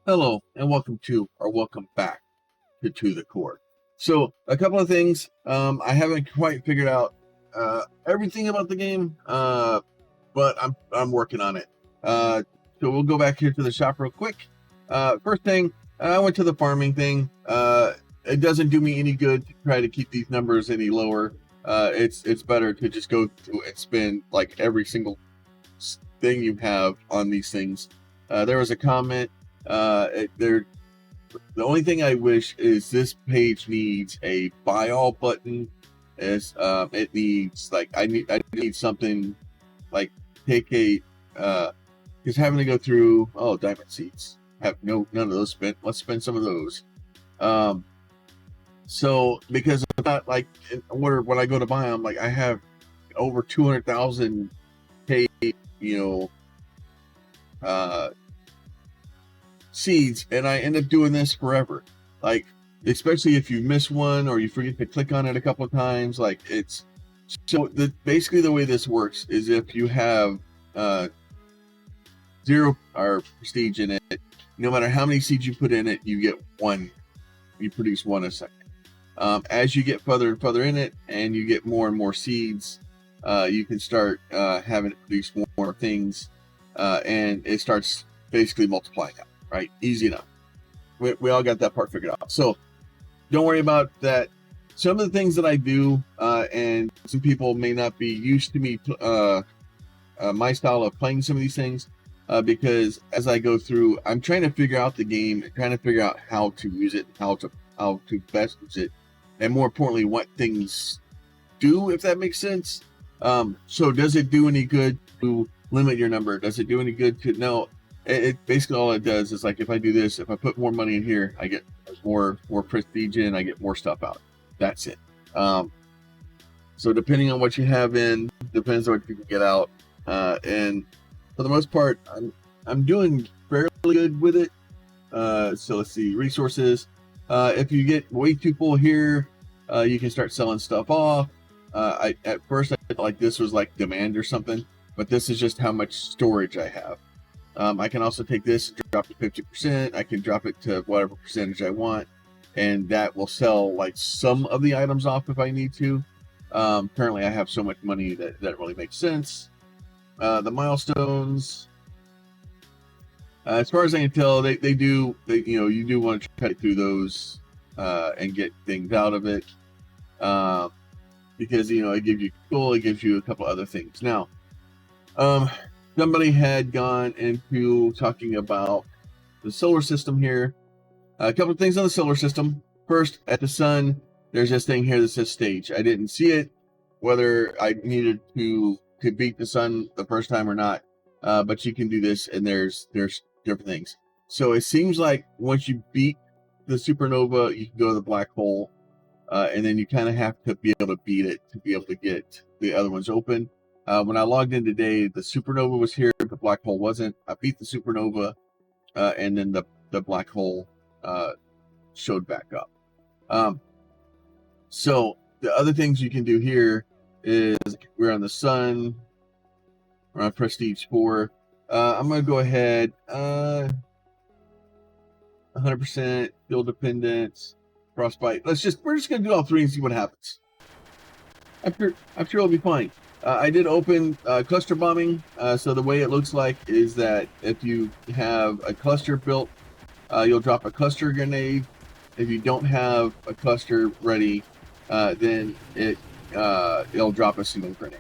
Hello, and welcome to, or welcome back to the core. So, a couple of things. I haven't quite figured out everything about the game, but I'm working on it. So we'll go back here to the shop real quick. First thing, I went to the farming thing. It doesn't do me any good to try to keep these numbers any lower. It's better to just go through and spend like every single thing you have on these things. There was a comment. The only thing I wish is this page needs a buy all button. It needs like I need something like take a because having to go through diamond seeds have none of those spent. Let's spend some of those. So because of that, like when I go to buy them, like I have over 200,000 K, seeds, and I end up doing this forever. Like, especially if you miss one or you forget to click on it a couple of times, like it's so basically the way this works is if you have 0 or prestige in it, no matter how many seeds you put in it, you get one. You produce one a second. As you get further and further in it, and you get more and more seeds, you can start having it produce more things, and it starts basically multiplying up. Right, easy enough. We all got that part figured out. So don't worry about that. Some of the things that I do, and some people may not be used to me, my style of playing some of these things, because as I go through, I'm trying to figure out the game and trying to figure out how to use it, how to best use it, and more importantly, what things do, if that makes sense. So does it do any good to limit your number? Does it do any good to no? It basically all it does is like if I do this, if I put more money in here, I get more prestige in, I get more stuff out. That's it. So depending on what you have in, depends on what you can get out. And for the most part, I'm doing fairly good with it. So let's see, resources. If you get way too full here, you can start selling stuff off. At first I thought like this was like demand or something, but this is just how much storage I have. I can also take this and drop it 50%. I can drop it to whatever percentage I want, and that will sell like some of the items off if I need to. Currently, I have so much money that really makes sense. The milestones, as far as I can tell, you do want to cut through those and get things out of it, because it gives you fuel, it gives you a couple other things. Now, somebody had gone into talking about the solar system here. A couple of things on the solar system. First, at the sun, there's this thing here that says stage. I didn't see it, whether I needed to beat the sun the first time or not. But you can do this, and there's different things. So it seems like once you beat the supernova, you can go to the black hole, and then you kind of have to be able to beat it to be able to get the other ones open. When I logged in today, the supernova was here, the black hole wasn't. I beat the supernova, and then the black hole showed back up. So the other things you can do here is we're on the sun, we're on prestige 4. I'm going to go ahead, 100% field dependence, frostbite. We're just going to do all 3 and see what happens. I'm sure it'll be fine. I did open cluster bombing, so the way it looks like is that if you have a cluster built, you'll drop a cluster grenade. If you don't have a cluster ready, then it'll drop a single grenade.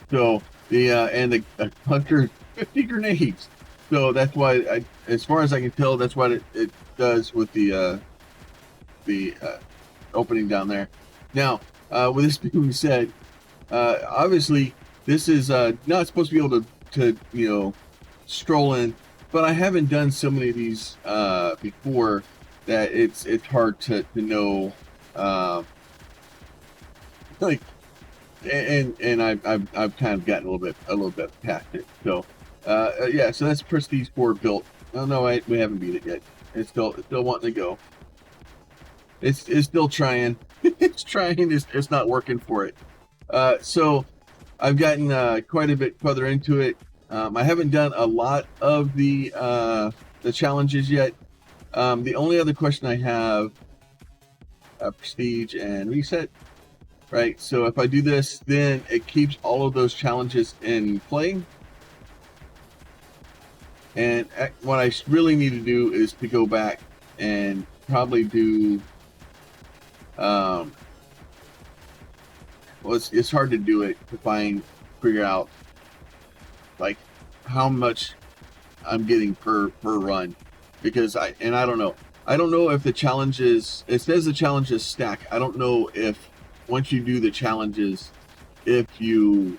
So the cluster is 50 grenades. So that's why, as far as I can tell, that's what it does with the opening down there. Now, with this being said, obviously this is not supposed to be able to stroll in, but I haven't done so many of these before that it's hard to know, like, and I've kind of gotten a little bit past it. So yeah, so that's Prestige 4 built. Oh no, we haven't beat it yet. It's still wanting to go. It's still trying. It's trying. It's not working for it. So I've gotten quite a bit further into it. I haven't done a lot of the challenges yet. The only other question I have, prestige and reset, right? So if I do this, then it keeps all of those challenges in play. And what I really need to do is to go back and probably do, well, it's hard to do it to figure out like how much I'm getting per run, because I don't know if the challenges, it says the challenges stack. I don't know if once you do the challenges, if you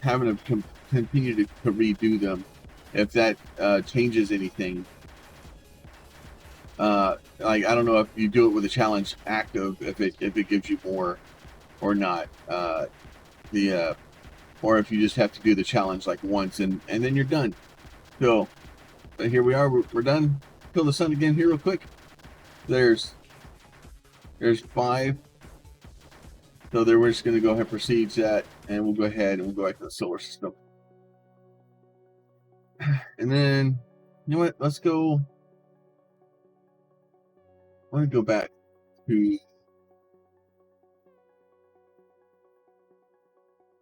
having to continue to redo them, if that changes anything. Like I don't know if you do it with a challenge active, if it gives you more or not. Or if you just have to do the challenge like once and then you're done. So here we are, we're done. Kill the sun again here real quick. There's 5. So there, we're just going to go ahead and proceed that, and we'll go ahead and we'll go back to the solar system. And then, you know what? Let's go. I want to go back to,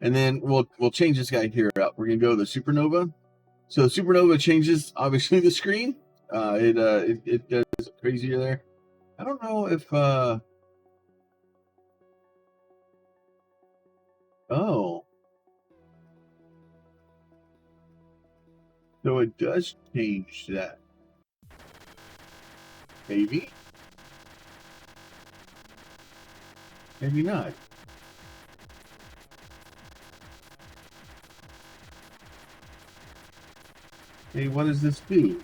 and then we'll change this guy here up. We're gonna go to the supernova. So the supernova changes obviously the screen. It does crazier there. I don't know if oh, so it does change that. Maybe not. Hey, what does this do?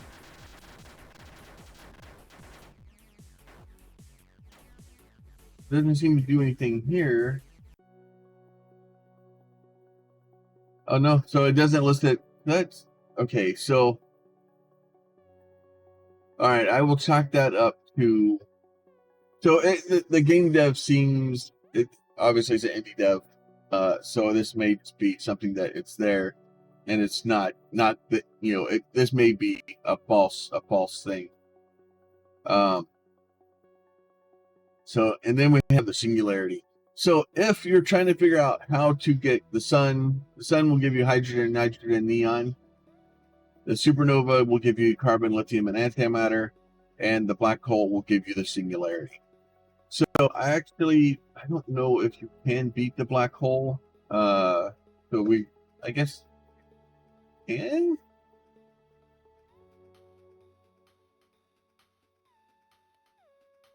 Doesn't seem to do anything here. Oh no, so it doesn't list it. That's okay. So, all right, I will chalk that up to. So the game dev seems, it obviously it's an indie dev, so this may be something that it's there, and it's not that, you know, this may be a false thing. So, and then we have the singularity. So if you're trying to figure out how to get the sun will give you hydrogen, nitrogen, neon. The supernova will give you carbon, lithium, and antimatter, and the black hole will give you the singularity. So I don't know if you can beat the black hole. So I guess, can?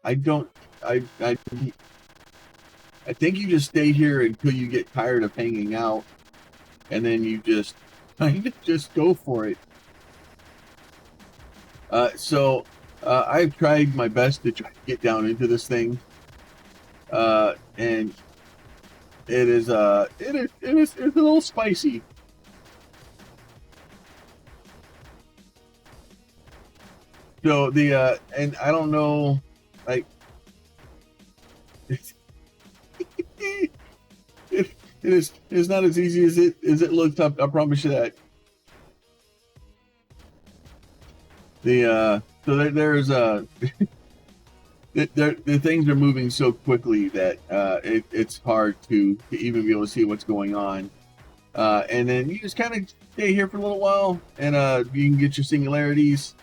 I think you just stay here until you get tired of hanging out, and then you just just go for it. So I've tried my best to try to get down into this thing, and it's a little spicy. So and I don't know, like it's not as easy as it looks. I promise you that. So there's the things are moving so quickly that it's hard to even be able to see what's going on. And then you just kind of stay here for a little while, and you can get your singularities.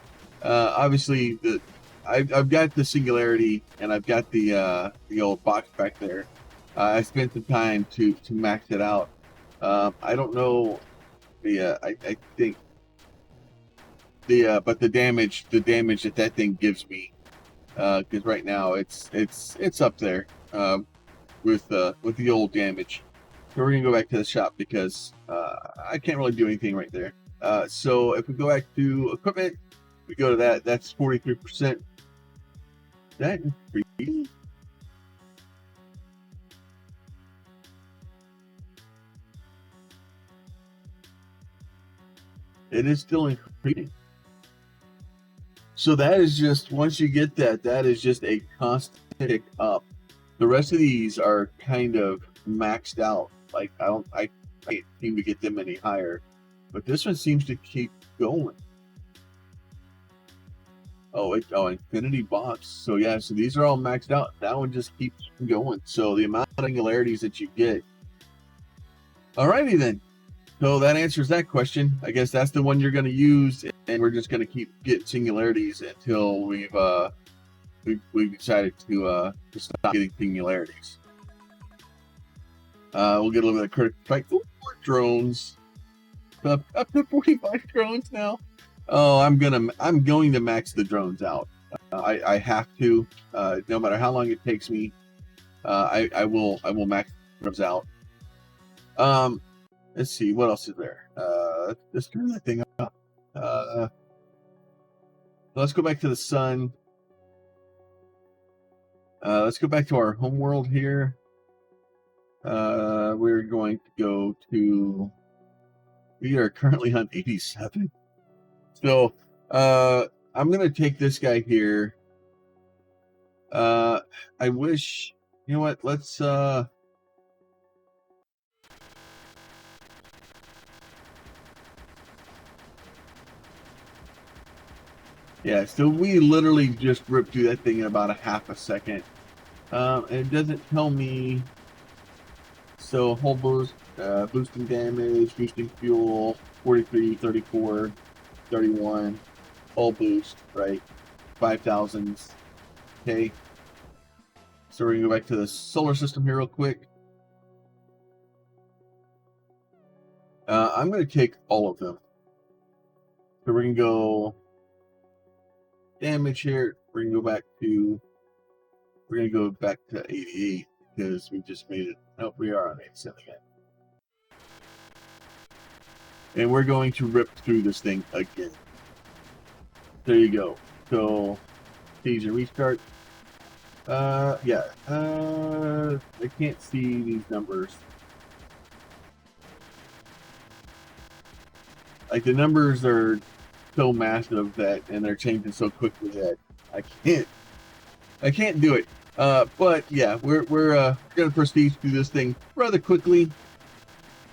Obviously, I've got the singularity, and I've got the old box back there. I spent the time to max it out. I don't know I think but the damage that thing gives me, because right now it's up there with the old damage. So we're gonna go back to the shop because I can't really do anything right there. So if we go back to equipment, we go to that. That's 43%. That is pretty. It is still increasing. So that is just, once you get that is just a constant tick up. The rest of these are kind of maxed out. Like I can't seem to get them any higher. but this one seems to keep going. Oh, infinity box. So yeah, so these are all maxed out. That one just keeps going. So the amount of singularities that you get. Alrighty then. So that answers that question. I guess that's the one you're going to use, and we're just going to keep getting singularities until we've decided to stop getting singularities. We'll get a little bit of critical strike. Ooh, more drones. Up to 45 drones now. Oh, I'm going to max the drones out. I have to. No matter how long it takes me, I will max the drones out. Let's see what else is there. Let's turn that thing up. Let's go back to the sun. Let's go back to our home world here. We're going to go to. We are currently on 87. So I'm gonna take this guy here. I wish, you know what? Let's yeah, so we literally just ripped through that thing in about a half a second. And it doesn't tell me. So whole boost, boosting damage, boosting fuel, 43, 34, 31, all boost, right? 5,000s. Okay. So we're gonna go back to the solar system here real quick. I'm gonna take all of them. So we're gonna go damage here. We're gonna go back to 88 because we just made it. Nope, we are on 87 again. And we're going to rip through this thing again. There you go. So, stage and restart. Yeah. I can't see these numbers. Like the numbers are so massive that, and they're changing so quickly that I can't do it. But yeah, we're gonna proceed through this thing rather quickly.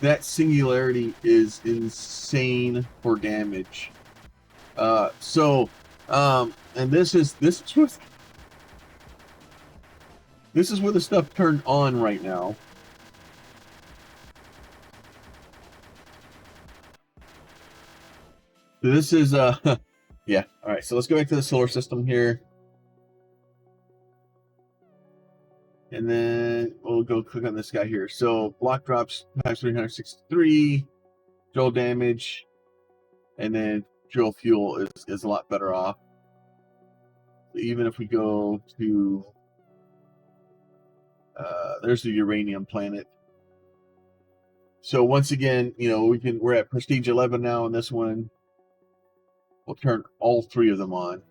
That singularity is insane for damage. And this is where the stuff turned on right now. So this is yeah. All right. So let's go back to the solar system here. And then we'll go click on this guy here. So block drops times 363, drill damage, and then drill fuel is a lot better off. So even if we go to there's the uranium planet. So once again, you know, we're at prestige 11 now on this one. We'll turn all three of them on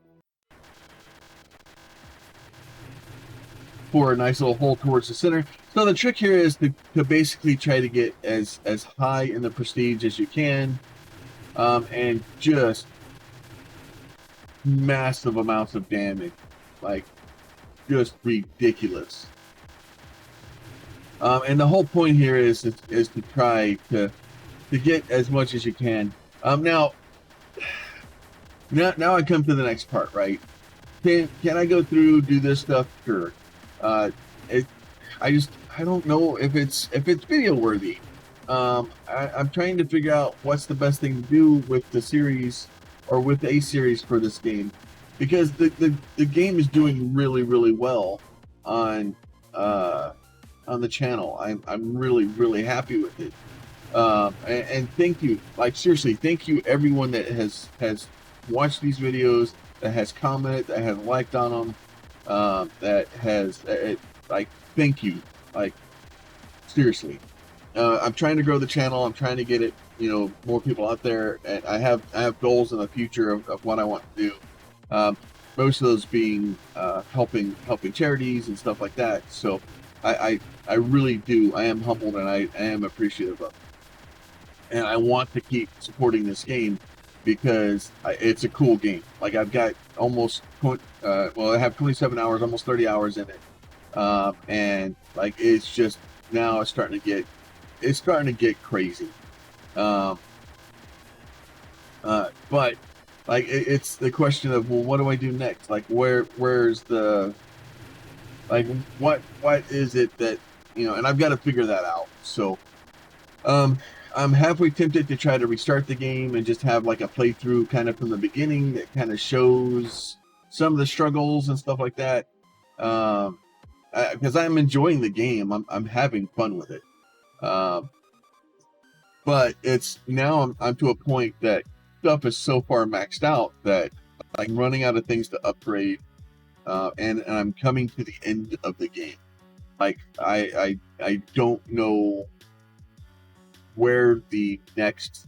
for a nice little hole towards the center. So the trick here is to basically try to get as high in the prestige as you can, and just massive amounts of damage, like just ridiculous. And the whole point here is to try to get as much as you can. Now I come to the next part, right? Can I go through, do this stuff? Sure. I don't know if it's video worthy. I'm trying to figure out what's the best thing to do with the series or with a series for this game, because the game is doing really, really well on the channel. I'm really, really happy with it. And thank you, like seriously, thank you everyone that has watched these videos, that has commented, that has liked on them, that has like, thank you, like seriously. I'm trying to grow the channel. I'm trying to get it, you know, more people out there, and I have goals in the future of what I want to do. Most of those being helping charities and stuff like that. So I really do. I am humbled and I am appreciative of it. And I want to keep supporting this game because it's a cool game. Like I've got almost, I have 27 hours, almost 30 hours in it. And like, it's just, now it's starting to get crazy. But like it's the question of, well, what do I do next? Like where's the, like what is it that, you know, and I've got to figure that out. So I'm halfway tempted to try to restart the game and just have like a playthrough kind of from the beginning that kind of shows some of the struggles and stuff like that. Because I'm enjoying the game, I'm having fun with it. But it's now I'm to a point that stuff is so far maxed out that I'm running out of things to upgrade, and I'm coming to the end of the game. Like I don't know where the next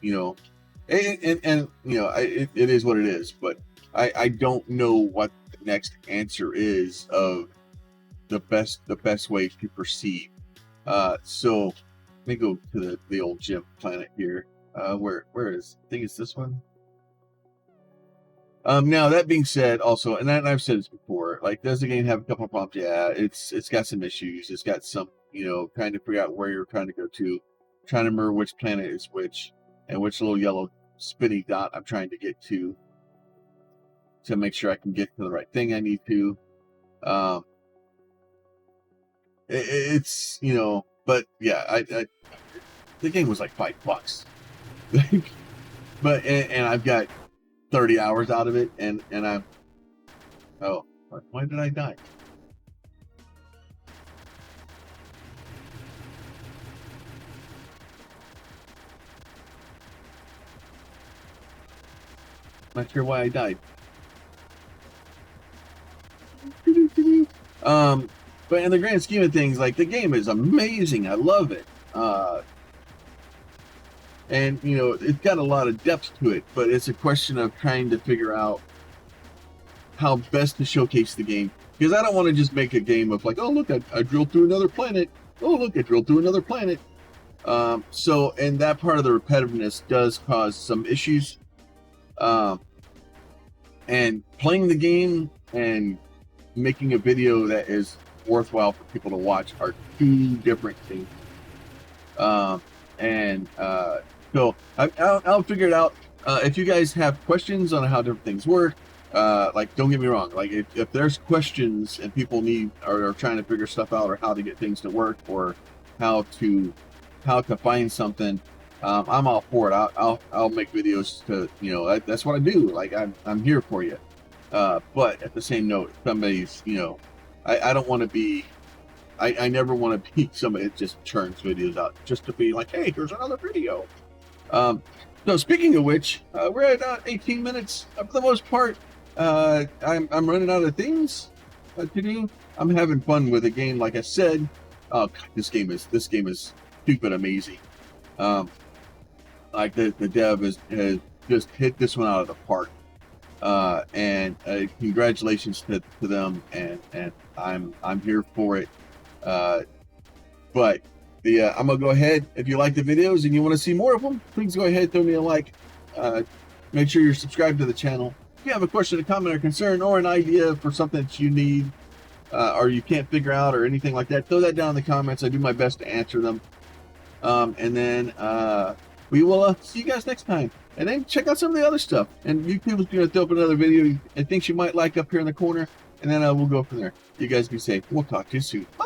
you know, and you know, it is what it is, but I don't know what the next answer is of the best way to proceed. So let me go to the old gym planet here. Where is, I think it's this one. Now that being said, also, and I've said this before, like, does the game have a couple of problems? Yeah, it's got some issues. It's got some, you know, trying to figure out where you're trying to go to, trying to remember which planet is which, and which little yellow spinny dot I'm trying to get to make sure I can get to the right thing I need to. It's, you know, but yeah, I the game was like $5, but and I've got 30 hours out of it, and I'm, oh, why did I die? Not sure why I died. But in the grand scheme of things, like, the game is amazing. I love it. And, you know, it's got a lot of depth to it, but it's a question of trying to figure out how best to showcase the game. Because I don't want to just make a game of like, oh, look, I drilled through another planet. Oh, look, I drilled through another planet. So, and that part of the repetitiveness does cause some issues. And playing the game and making a video that is worthwhile for people to watch are two different things. So I'll figure it out. If you guys have questions on how different things work, like, don't get me wrong, like, if there's questions and people need or are trying to figure stuff out, or how to get things to work, or how to find something, I'm all for it. I'll make videos to, you know, that's what I do. Like, I'm here for you. But at the same note, somebody's, you know, I don't want to be, I never want to be somebody that just churns videos out just to be like, hey, here's another video. So speaking of which, we're at 18 minutes for the most part. I'm running out of things to do. I'm having fun with the game, like I said. Oh, God, this game is stupid amazing. Like, the dev has just hit this one out of the park. And congratulations to them, and I'm here for it. But I'm gonna go ahead. If you like the videos and you want to see more of them, please go ahead, throw me a like. Make sure you're subscribed to the channel. If you have a question, a comment, or concern, or an idea for something that you need, or you can't figure out, or anything like that, throw that down in the comments. I do my best to answer them. And then we will see you guys next time. And then check out some of the other stuff. And YouTube's going to throw up another video I think you might like up here in the corner. And then we'll go from there. You guys be safe. We'll talk to you soon. Bye.